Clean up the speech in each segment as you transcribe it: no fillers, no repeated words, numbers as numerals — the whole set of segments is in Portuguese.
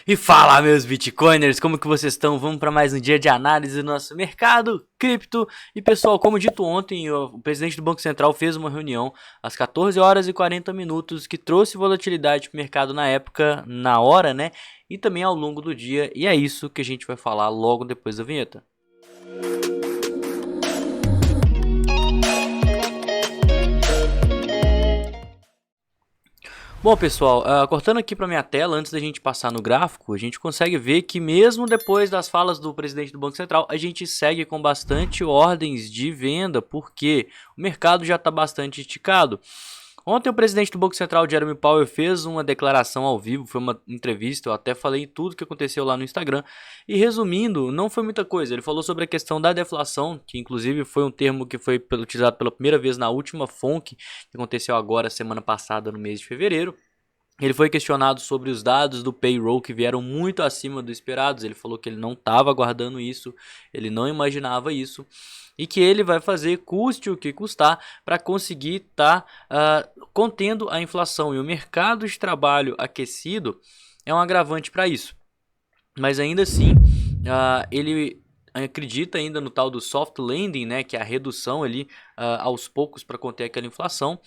E fala, meus bitcoiners, como que vocês estão? Vamos para mais um dia de análise do nosso mercado cripto. E pessoal, como dito ontem, o presidente do Banco Central fez uma reunião às 14 horas e 40 minutos que trouxe volatilidade para o mercado na época, na hora, né? E também ao longo do dia. E é isso que a gente vai falar logo depois da vinheta. Bom pessoal, cortando aqui para minha tela, antes da gente passar no gráfico, a gente consegue ver que mesmo depois das falas do presidente do Banco Central, a gente segue com bastante ordens de venda, porque o mercado já está bastante esticado. Ontem o presidente do Banco Central, Jerome Powell, fez uma declaração ao vivo, foi uma entrevista, eu até falei tudo que aconteceu lá no Instagram. E resumindo, não foi muita coisa, ele falou sobre a questão da deflação, que inclusive foi um termo que foi utilizado pela primeira vez na última FONC, que aconteceu agora, semana passada, no mês de fevereiro. Ele foi questionado sobre os dados do payroll que vieram muito acima dos esperados. Ele falou que ele não estava aguardando isso, ele não imaginava isso e que ele vai fazer custe o que custar para conseguir estar contendo a inflação. E o mercado de trabalho aquecido é um agravante para isso. Mas ainda assim, ele acredita ainda no tal do soft landing, né, que é a redução ali aos poucos para conter aquela inflação.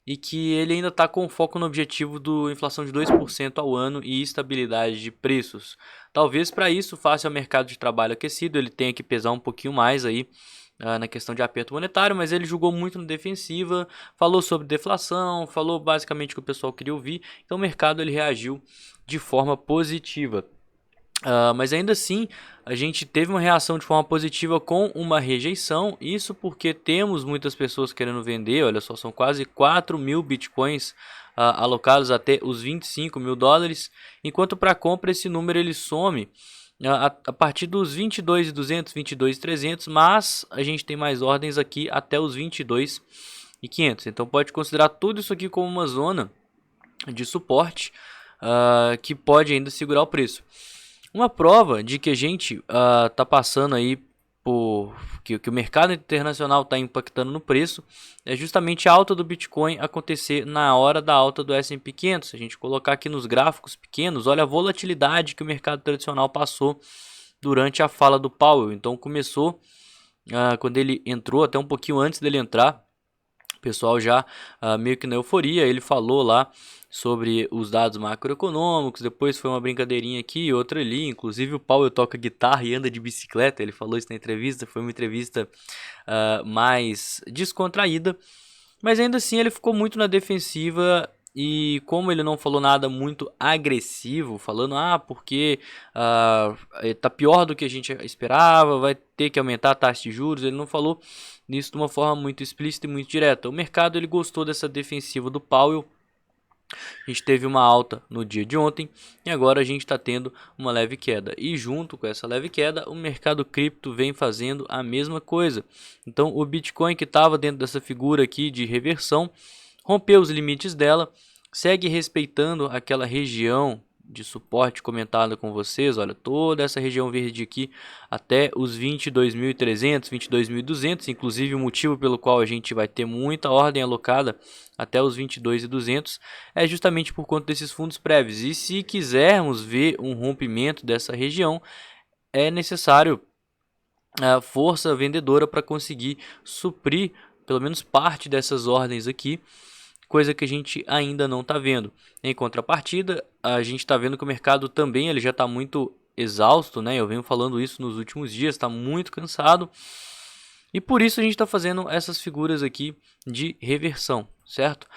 E que ele ainda está com foco no objetivo do inflação de 2% ao ano e estabilidade de preços. Talvez para isso, face ao mercado de trabalho aquecido, ele tenha que pesar um pouquinho mais aí na questão de aperto monetário, mas ele jogou muito na defensiva, falou sobre deflação, falou basicamente o que o pessoal queria ouvir, então o mercado ele reagiu de forma positiva. Mas ainda assim, a gente teve uma reação de forma positiva com uma rejeição. Isso porque temos muitas pessoas querendo vender. Olha só, são quase 4 mil bitcoins alocados até os 25 mil dólares. Enquanto para compra esse número ele some a partir dos 22.200, 22.300. Mas a gente tem mais ordens aqui até os 22.500. Então pode considerar tudo isso aqui como uma zona de suporte que pode ainda segurar o preço. Uma prova de que a gente está passando aí por que o mercado internacional está impactando no preço é justamente a alta do Bitcoin acontecer na hora da alta do S&P 500. Se a gente colocar aqui nos gráficos pequenos, olha a volatilidade que o mercado tradicional passou durante a fala do Powell. Então começou quando ele entrou, até um pouquinho antes dele entrar, o pessoal já meio que na euforia, ele falou lá sobre os dados macroeconômicos, depois foi uma brincadeirinha aqui e outra ali, inclusive o Powell toca guitarra e anda de bicicleta, ele falou isso na entrevista, foi uma entrevista mais descontraída, mas ainda assim ele ficou muito na defensiva. E como ele não falou nada muito agressivo, falando, porque tá pior do que a gente esperava, vai ter que aumentar a taxa de juros, ele não falou nisso de uma forma muito explícita e muito direta. O mercado ele gostou dessa defensiva do Powell. A gente teve uma alta no dia de ontem e agora a gente está tendo uma leve queda. E junto com essa leve queda, o mercado cripto vem fazendo a mesma coisa. Então o Bitcoin, que estava dentro dessa figura aqui de reversão, rompeu os limites dela, segue respeitando aquela região de suporte comentada com vocês, olha, toda essa região verde aqui até os 22.300, 22.200, inclusive o motivo pelo qual a gente vai ter muita ordem alocada até os 22.200 é justamente por conta desses fundos prévios. E se quisermos ver um rompimento dessa região, é necessário força vendedora para conseguir suprir pelo menos parte dessas ordens aqui, coisa que a gente ainda não está vendo. Em contrapartida, a gente está vendo que o mercado também ele já está muito exausto, né? Eu venho falando isso nos últimos dias, está muito cansado. E por isso a gente está fazendo essas figuras aqui de reversão, certo?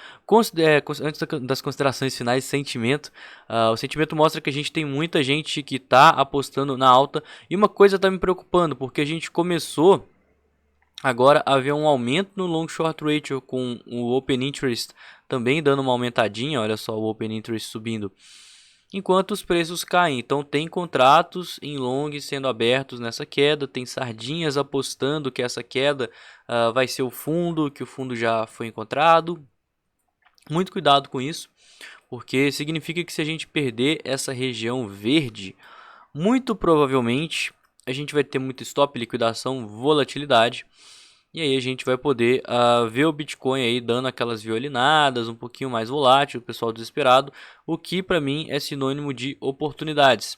Antes das considerações finais, sentimento. O sentimento mostra que a gente tem muita gente que está apostando na alta. E uma coisa está me preocupando, porque a gente começou agora haver um aumento no long short ratio, com o open interest também dando uma aumentadinha. Olha só o open interest subindo, enquanto os preços caem. Então tem contratos em long sendo abertos nessa queda, tem sardinhas apostando que essa queda vai ser o fundo, que o fundo já foi encontrado. Muito cuidado com isso, porque significa que se a gente perder essa região verde, muito provavelmente a gente vai ter muito stop, liquidação, volatilidade. E aí a gente vai poder ver o Bitcoin aí dando aquelas violinadas, um pouquinho mais volátil, o pessoal desesperado, o que para mim é sinônimo de oportunidades.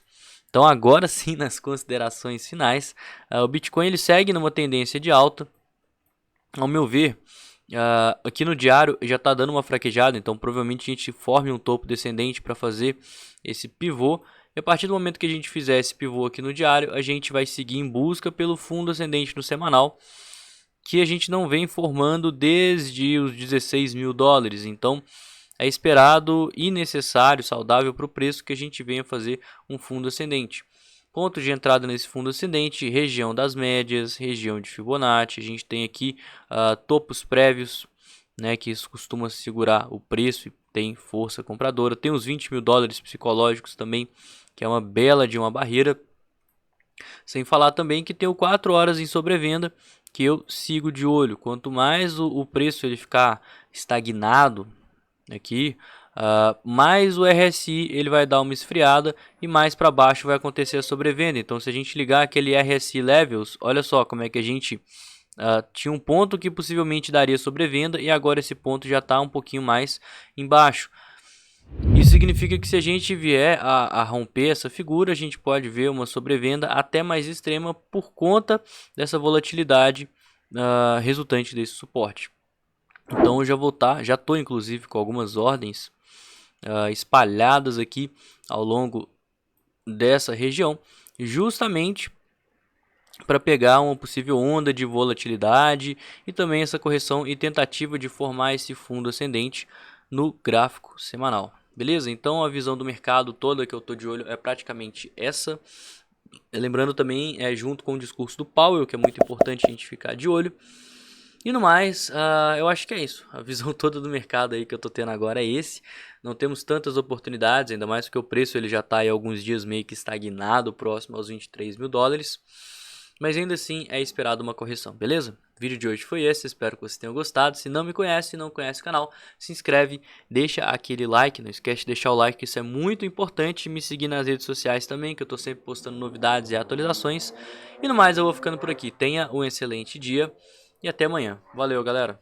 Então agora sim, nas considerações finais, o Bitcoin ele segue numa tendência de alta. Ao meu ver, aqui no diário já está dando uma fraquejada, então provavelmente a gente forme um topo descendente para fazer esse pivô. E a partir do momento que a gente fizer esse pivô aqui no diário, a gente vai seguir em busca pelo fundo ascendente no semanal, que a gente não vem formando desde os 16 mil dólares. Então é esperado e necessário, saudável para o preço, que a gente venha fazer um fundo ascendente. Ponto de entrada nesse fundo ascendente: região das médias, região de Fibonacci. A gente tem aqui topos prévios, né, que isso costuma segurar o preço e tem força compradora. Tem os 20 mil dólares psicológicos também, que é uma bela de uma barreira. Sem falar também que tem o 4 horas em sobrevenda, que eu sigo de olho. Quanto mais o preço ele ficar estagnado aqui, mais o RSI ele vai dar uma esfriada e mais para baixo vai acontecer a sobrevenda. Então, se a gente ligar aquele RSI Levels, olha só como é que a gente tinha um ponto que possivelmente daria sobrevenda e agora esse ponto já está um pouquinho mais embaixo. Isso significa que se a gente vier a romper essa figura, a gente pode ver uma sobrevenda até mais extrema por conta dessa volatilidade resultante desse suporte. Então eu já estou inclusive com algumas ordens espalhadas aqui ao longo dessa região, justamente para pegar uma possível onda de volatilidade e também essa correção e tentativa de formar esse fundo ascendente no gráfico semanal. Beleza? Então a visão do mercado toda que eu estou de olho é praticamente essa. Lembrando também, junto com o discurso do Powell, que é muito importante a gente ficar de olho. E no mais, eu acho que é isso. A visão toda do mercado aí que eu tô tendo agora é esse. Não temos tantas oportunidades, ainda mais porque o preço ele já está aí alguns dias meio que estagnado, próximo aos 23 mil dólares. Mas ainda assim é esperado uma correção, beleza? O vídeo de hoje foi esse, espero que vocês tenham gostado. Se não me conhece e não conhece o canal, se inscreve, deixa aquele like, não esquece de deixar o like, isso é muito importante. Me seguir nas redes sociais também, que eu tô sempre postando novidades e atualizações. E no mais eu vou ficando por aqui. Tenha um excelente dia e até amanhã. Valeu, galera!